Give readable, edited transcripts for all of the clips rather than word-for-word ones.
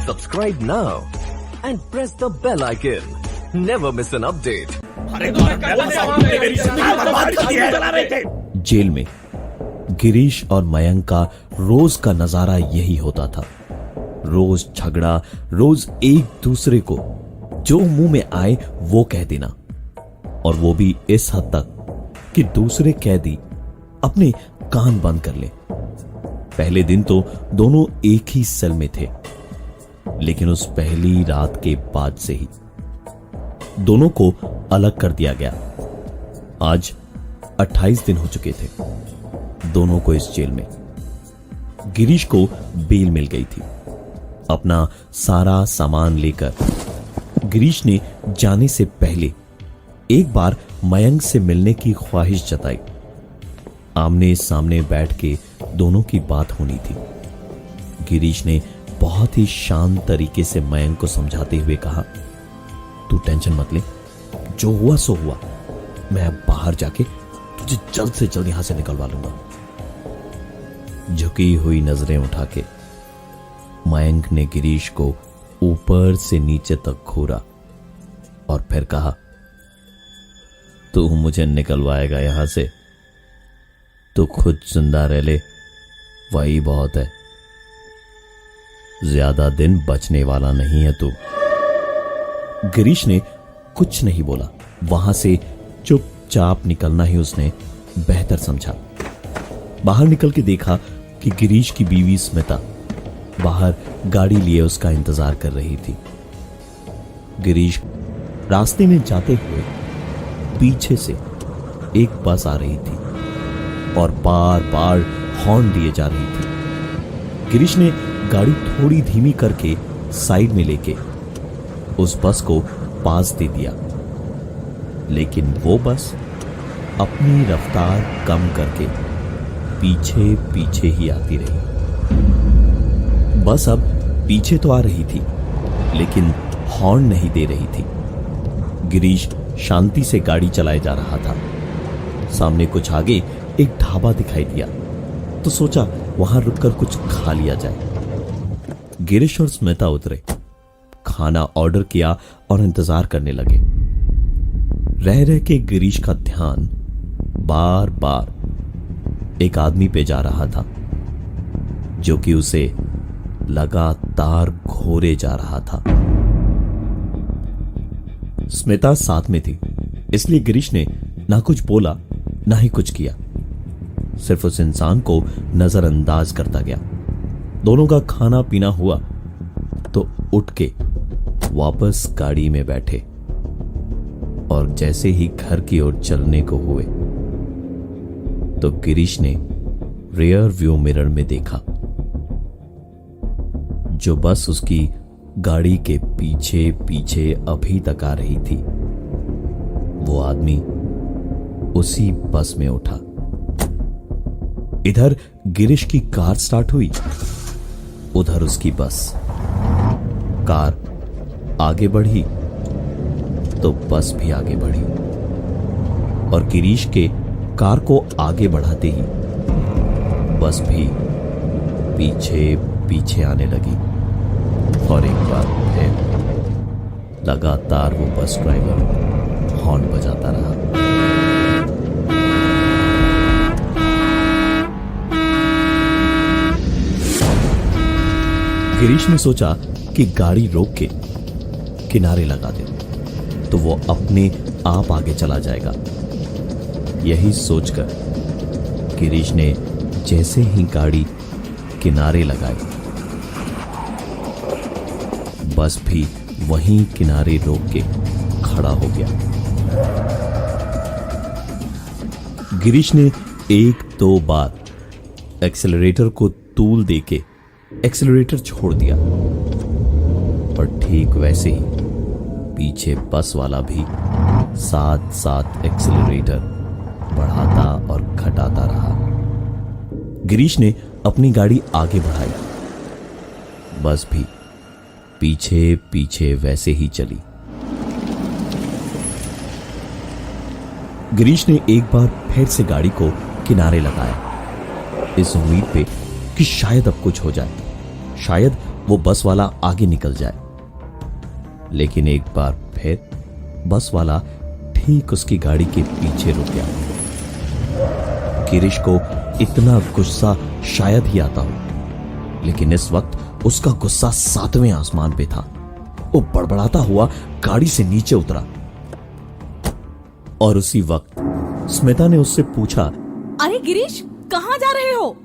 Subscribe now and press the bell icon. Never miss an update. जेल में गिरीश और मयंक का रोज का नजारा यही होता था। रोज झगड़ा, रोज एक दूसरे को जो मुंह में आए वो कह देना, और वो भी इस हद तक कि दूसरे कैदी अपने कान बंद कर ले। पहले दिन तो दोनों एक ही सेल में थे, लेकिन उस पहली रात के बाद से ही दोनों को अलग कर दिया गया। आज 28 दिन हो चुके थे दोनों को इस जेल में। गिरीश को बेल मिल गई थी। अपना सारा सामान लेकर गिरीश ने जाने से पहले एक बार मयंक से मिलने की ख्वाहिश जताई। आमने सामने बैठ के दोनों की बात होनी थी। गिरीश ने बहुत ही शांत तरीके से मयंक को समझाते हुए कहा, तू टेंशन मत ले, जो हुआ सो हुआ। मैं अब बाहर जाके तुझे जल्द से जल्द यहां से निकलवा लूंगा। झुकी हुई नजरें उठा के मयंक ने गिरीश को ऊपर से नीचे तक घूरा और फिर कहा, तू मुझे निकलवाएगा यहां से? तू खुद जिंदा रह ले, वही बहुत है। ज्यादा दिन बचने वाला नहीं है तू। गिरीश ने कुछ नहीं बोला। वहां से चुपचाप निकलना ही उसने बेहतर समझा। बाहर निकल के देखा कि गिरीश की बीवी स्मिता बाहर गाड़ी लिए उसका इंतजार कर रही थी। गिरीश रास्ते में जाते हुए पीछे से एक बस आ रही थी और बार बार हॉर्न दिए जा रही थी। गिरीश ने गाड़ी थोड़ी धीमी करके साइड में लेके उस बस को पास दे दिया, लेकिन वो बस अपनी रफ्तार कम करके पीछे पीछे ही आती रही। बस अब पीछे तो आ रही थी, लेकिन हॉर्न नहीं दे रही थी। गिरीश शांति से गाड़ी चलाए जा रहा था। सामने कुछ आगे एक ढाबा दिखाई दिया तो सोचा वहां रुककर कुछ खा लिया जाए। गिरीश और स्मिता उतरे, खाना ऑर्डर किया और इंतजार करने लगे। रह रह के गिरीश का ध्यान बार बार एक आदमी पे जा रहा था जो कि उसे लगातार घोरे जा रहा था। स्मिता साथ में थी, इसलिए गिरीश ने ना कुछ बोला ना ही कुछ किया, सिर्फ उस इंसान को नजरअंदाज करता गया। दोनों का खाना पीना हुआ तो उठ के वापस गाड़ी में बैठे और जैसे ही घर की ओर चलने को हुए तो गिरीश ने रियर व्यू मिरर में देखा जो बस उसकी गाड़ी के पीछे पीछे अभी तक आ रही थी। वो आदमी उसी बस में उठा। इधर गिरीश की कार स्टार्ट हुई, उधर उसकी बस। कार आगे बढ़ी तो बस भी आगे बढ़ी और गिरीश के कार को आगे बढ़ाते ही बस भी पीछे पीछे आने लगी। और एक बार फिर लगातार वो बस ड्राइवर हॉर्न बजाता रहा। गिरीश ने सोचा कि गाड़ी रोक के किनारे लगा दे तो वो अपने आप आगे चला जाएगा। यही सोचकर गिरीश ने जैसे ही गाड़ी किनारे लगाई, बस भी वहीं किनारे रोक के खड़ा हो गया। गिरीश ने एक दो बार एक्सेलरेटर को तूल देके एक्सेलरेटर छोड़ दिया, पर ठीक वैसे ही पीछे बस वाला भी साथ साथ एक्सेलरेटर बढ़ाता और घटाता रहा। गिरीश ने अपनी गाड़ी आगे बढ़ाई, बस भी पीछे पीछे वैसे ही चली। गिरीश ने एक बार फिर से गाड़ी को किनारे लगाया, इस उम्मीद पे कि शायद अब कुछ हो जाए, शायद वो बस वाला आगे निकल जाए, लेकिन एक बार फिर बस वाला ठीक उसकी गाड़ी के पीछे रुक गया। गिरीश को इतना गुस्सा शायद ही आता हो, लेकिन इस वक्त उसका गुस्सा 7वें आसमान पे था। वो बड़बड़ाता हुआ गाड़ी से नीचे उतरा और उसी वक्त स्मिता ने उससे पूछा, अरे गिरीश, कहाँ जा रहे हो?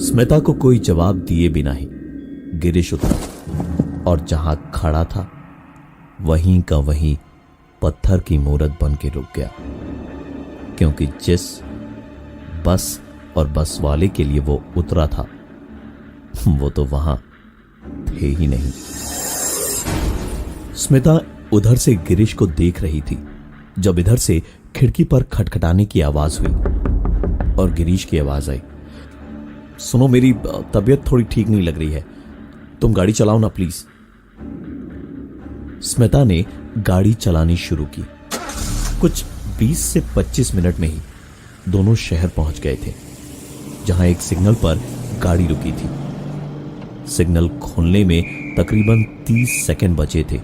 स्मिता को कोई जवाब दिए बिना ही गिरीश उतरा और जहां खड़ा था वहीं का वहीं पत्थर की मूरत बन के रुक गया, क्योंकि जिस बस और बस वाले के लिए वो उतरा था वो तो वहां थे ही नहीं। स्मिता उधर से गिरीश को देख रही थी जब इधर से खिड़की पर खटखटाने की आवाज हुई और गिरीश की आवाज आई, सुनो, मेरी तबीयत थोड़ी ठीक नहीं लग रही है, तुम गाड़ी चलाओ ना प्लीज। स्मिता ने गाड़ी चलानी शुरू की। कुछ 20 से 25 मिनट में ही दोनों शहर पहुंच गए थे, जहां एक सिग्नल पर गाड़ी रुकी थी। सिग्नल खुलने में तकरीबन 30 सेकंड बचे थे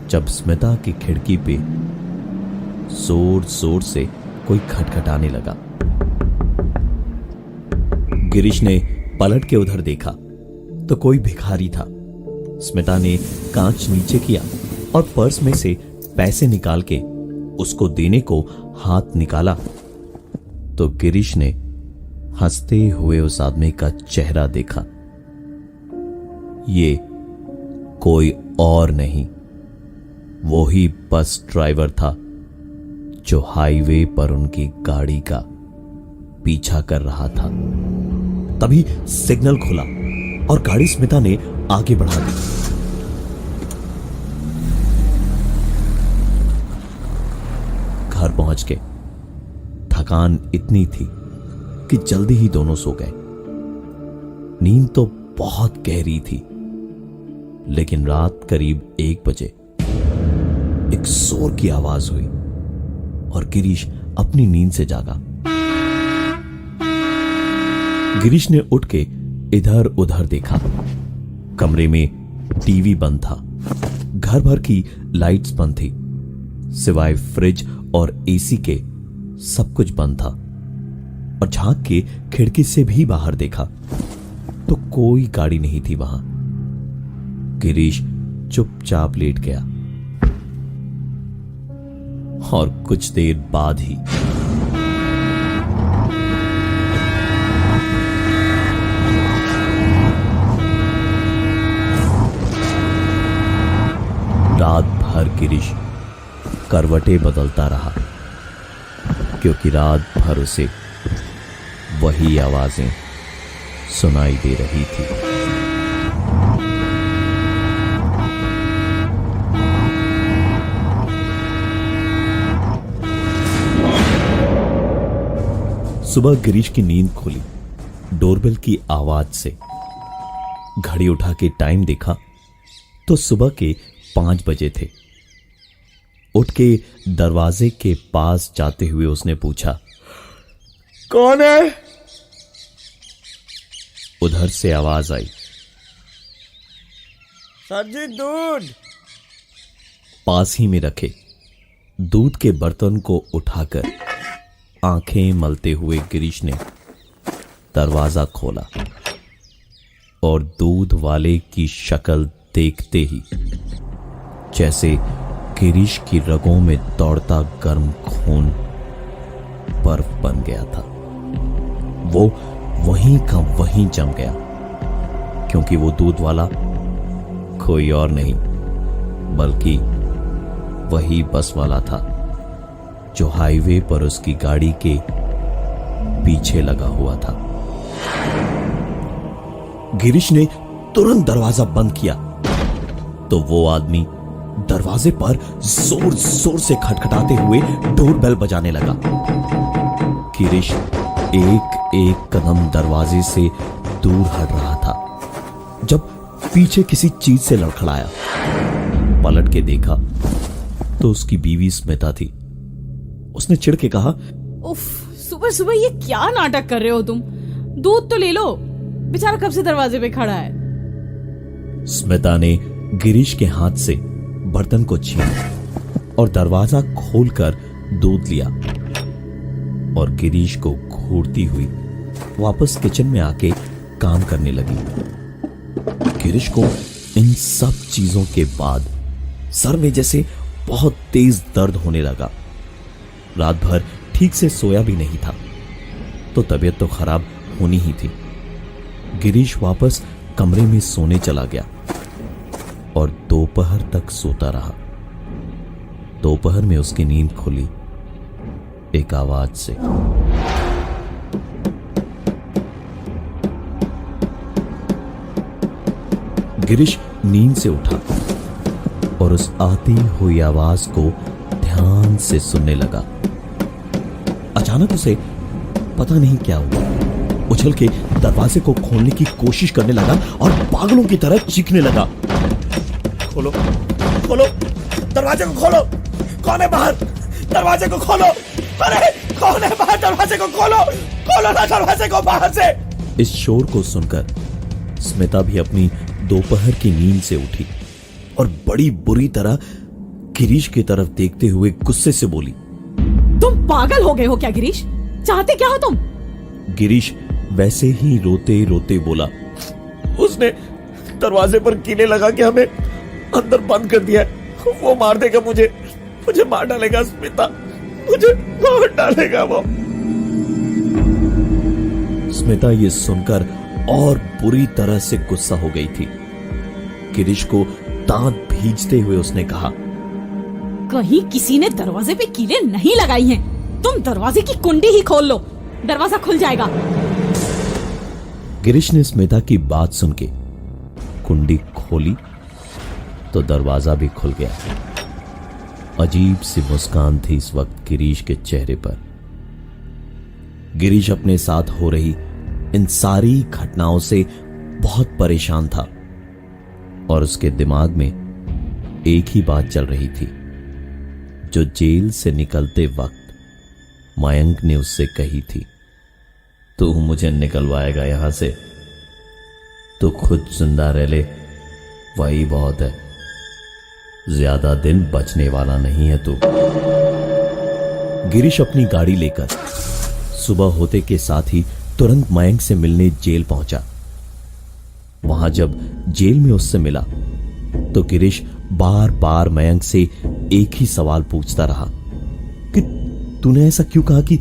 जब स्मिता की खिड़की पे जोर जोर से कोई खटखटाने लगा। गिरीश ने पलट के उधर देखा तो कोई भिखारी था। स्मिता ने कांच नीचे किया और पर्स में से पैसे निकाल के उसको देने को हाथ निकाला तो गिरीश ने हंसते हुए उस आदमी का चेहरा देखा। ये कोई और नहीं, वो ही बस ड्राइवर था जो हाईवे पर उनकी गाड़ी का पीछा कर रहा था। तभी सिग्नल खुला और गाड़ी स्मिता ने आगे बढ़ा दी। घर पहुंच के थकान इतनी थी कि जल्दी ही दोनों सो गए। नींद तो बहुत गहरी थी, लेकिन रात करीब 1 बजे एक जोर की आवाज हुई और गिरीश अपनी नींद से जागा। गिरीश ने उठ के इधर उधर देखा। कमरे में टीवी बंद था, घर भर की लाइट्स बंद थी, सिवाय फ्रिज और एसी के सब कुछ बंद था। और झांक के खिड़की से भी बाहर देखा तो कोई गाड़ी नहीं थी वहां। गिरीश चुपचाप लेट गया और कुछ देर बाद ही रात भर गिरीश करवटें बदलता रहा, क्योंकि रात भर उसे वही आवाजें सुनाई दे रही थी। सुबह गिरीश की नींद खुली डोरबेल की आवाज से। घड़ी उठा के टाइम देखा तो सुबह के 5 बजे थे। उठ के दरवाजे के पास जाते हुए उसने पूछा, कौन है? उधर से आवाज आई, सर जी दूध। पास ही में रखे दूध के बर्तन को उठाकर आंखें मलते हुए गिरीश ने दरवाजा खोला और दूध वाले की शक्ल देखते ही जैसे गिरीश की रगों में दौड़ता गर्म खून बर्फ बन गया था। वो वहीं का वहीं जम गया, क्योंकि वो दूध वाला कोई और नहीं बल्कि वही बस वाला था जो हाईवे पर उसकी गाड़ी के पीछे लगा हुआ था। गिरीश ने तुरंत दरवाजा बंद किया तो वो आदमी दरवाजे पर जोर जोर से खटखटाते हुए डोरबेल बजाने लगा। गिरीश एक एक कदम दरवाजे से दूर हट रहा था जब पीछे किसी चीज से लड़खड़ाया। पलट के देखा तो उसकी बीवी स्मिता थी। उसने चिढ़ के कहा, उफ, सुबह सुबह ये क्या नाटक कर रहे हो तुम? दूध तो ले लो, बेचारा कब से दरवाजे पे खड़ा है। स्मिता ने गिरीश के हाथ से बर्तन को छीना और दरवाजा खोलकर दूध लिया और गिरीश को घूरती हुई वापस किचन में आके काम करने लगी। गिरीश को इन सब चीजों के बाद सर में जैसे बहुत तेज दर्द होने लगा। रात भर ठीक से सोया भी नहीं था, तो तबीयत तो खराब होनी ही थी। गिरीश वापस कमरे में सोने चला गया और दोपहर तक सोता रहा। दोपहर में उसकी नींद खुली एक आवाज से। गिरीश नींद से उठा और उस आती हुई आवाज को ध्यान से सुनने लगा। अचानक उसे पता नहीं क्या हुआ, उछल के दरवाजे को खोलने की कोशिश करने लगा और पागलों की तरह चीखने लगा। खोलो खोलो, दरवाजे को खोलो, कौन है बाहर, दरवाजे को खोलो, अरे कौन है बाहर, दरवाजे को खोलो, खोलो ना दरवाजे को बाहर से। इस शोर को सुनकर स्मिता भी अपनी दोपहर की नींद से उठी और बड़ी बुरी तरह गिरीश की तरफ देखते हुए गुस्से से बोली, तुम पागल हो गए हो क्या गिरीश? चाहते क्या हो तुम? गिरीश वैसे ही रोते रोते बोला, उसने दरवाजे पर कीले लगा के हमें अंदर बंद कर दिया है। वो मार देगा मुझे मार डालेगा स्मिता, मुझे मार डालेगा वो। स्मिता ये सुनकर और बुरी तरह से गुस्सा हो गई थी। गिरीश को दांत भींचते हुए उसने कहा, कहीं किसी ने दरवाजे पे कीले नहीं लगाई हैं। तुम दरवाजे की कुंडी ही खोल लो, दरवाजा खुल जाएगा। गिरीश ने स्मिता की बात सुन के कुंडी खोली तो दरवाजा भी खुल गया। अजीब सी मुस्कान थी इस वक्त गिरीश के चेहरे पर। गिरीश अपने साथ हो रही इन सारी घटनाओं से बहुत परेशान था और उसके दिमाग में एक ही बात चल रही थी जो जेल से निकलते वक्त मयंक ने उससे कही थी, तू मुझे निकलवाएगा यहां से, तू खुद जिंदा रह ले, वही बहुत है, ज्यादा दिन बचने वाला नहीं है तू। गिरीश अपनी गाड़ी लेकर सुबह होते के साथ ही तुरंत मयंक से मिलने जेल पहुंचा। वहां जब जेल में उससे मिला तो गिरीश बार बार मयंक से एक ही सवाल पूछता रहा कि तूने ऐसा क्यों कहा कि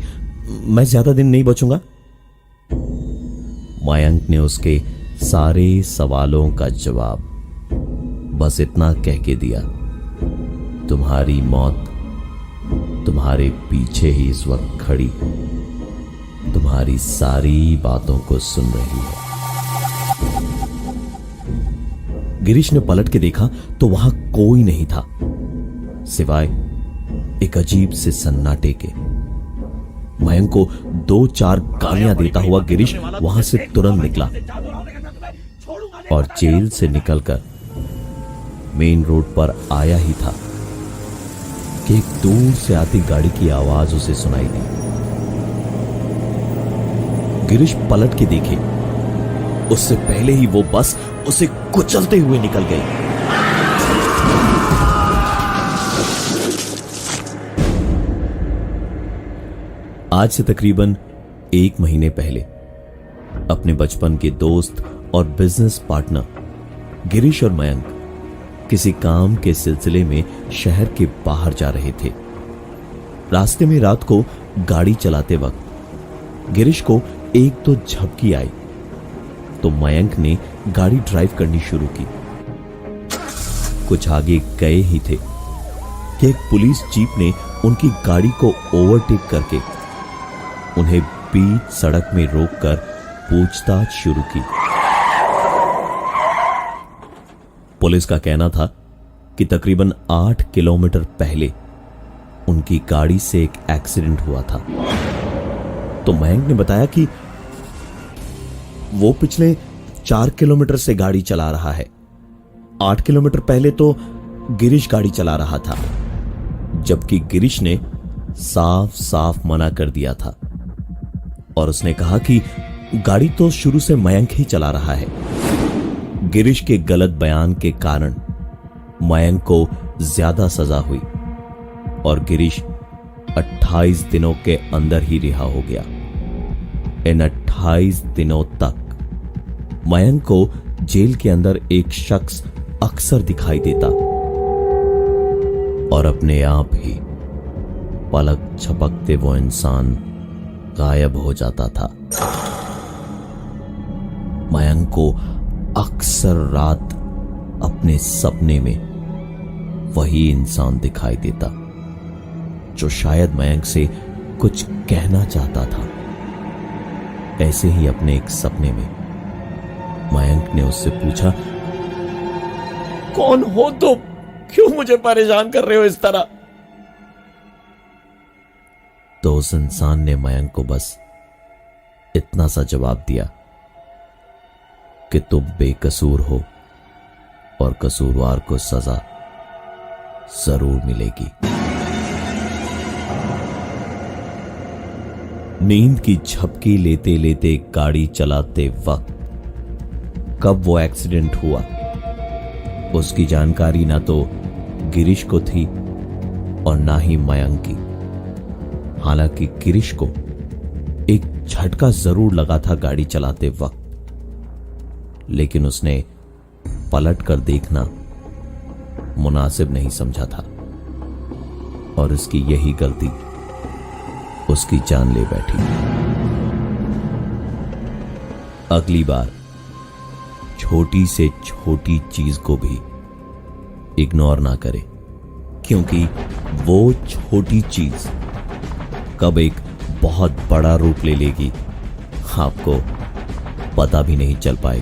मैं ज्यादा दिन नहीं बचूंगा। मयंक ने उसके सारे सवालों का जवाब बस इतना कह के दिया, तुम्हारी मौत तुम्हारे पीछे ही इस वक्त खड़ी तुम्हारी सारी बातों को सुन रही है। गिरीश ने पलट के देखा तो वहां कोई नहीं था सिवाय एक अजीब से सन्नाटे के। मयंक को 2-4 गालियां देता हुआ गिरीश वहां से तुरंत निकला और जेल से निकलकर मेन रोड पर आया ही था कि एक दूर से आती गाड़ी की आवाज उसे सुनाई दी। गिरीश पलट के देखे, उससे पहले ही वो बस उसे कुचलते हुए निकल गई। आज से तकरीबन 1 महीने पहले अपने बचपन के दोस्त और बिजनेस पार्टनर गिरीश और मयंक किसी काम के सिलसिले में शहर के बाहर जा रहे थे। रास्ते में रात को गाड़ी चलाते वक्त गिरीश को एक तो झपकी आई तो मयंक ने गाड़ी ड्राइव करनी शुरू की। कुछ आगे गए ही थे कि एक पुलिस जीप ने उनकी गाड़ी को ओवरटेक करके उन्हें बीच सड़क में रोककर पूछताछ शुरू की। पुलिस का कहना था कि तकरीबन 8 किलोमीटर पहले उनकी गाड़ी से एक एक्सीडेंट हुआ था। तो मयंक ने बताया कि वो पिछले 4 किलोमीटर से गाड़ी चला रहा है। 8 किलोमीटर पहले तो गिरीश गाड़ी चला रहा था, जबकि गिरीश ने साफ साफ मना कर दिया था और उसने कहा कि गाड़ी तो शुरू से मयंक ही चला रहा है। गिरीश के गलत बयान के कारण मयंक को ज्यादा सजा हुई और गिरीश 28 दिनों के अंदर ही रिहा हो गया। इन 28 दिनों तक मयंक को जेल के अंदर एक शख्स अक्सर दिखाई देता और अपने आप ही पलक झपकते वो इंसान गायब हो जाता था। मयंक को अक्सर रात अपने सपने में वही इंसान दिखाई देता जो शायद मयंक से कुछ कहना चाहता था। ऐसे ही अपने एक सपने में मयंक ने उससे पूछा, कौन हो तुम? क्यों मुझे परेशान कर रहे हो इस तरह? तो उस इंसान ने मयंक को बस इतना सा जवाब दिया कि तुम बेकसूर हो और कसूरवार को सजा जरूर मिलेगी। नींद की झपकी लेते लेते गाड़ी चलाते वक्त कब वो एक्सीडेंट हुआ उसकी जानकारी ना तो गिरीश को थी और ना ही मयंक की। हालांकि गिरीश को एक झटका जरूर लगा था गाड़ी चलाते वक्त, लेकिन उसने पलट कर देखना मुनासिब नहीं समझा था और उसकी यही गलती उसकी जान ले बैठी। अगली बार छोटी से छोटी चीज को भी इग्नोर ना करें, क्योंकि वो छोटी चीज कब एक बहुत बड़ा रूप ले लेगी आपको पता भी नहीं चल पाएगा।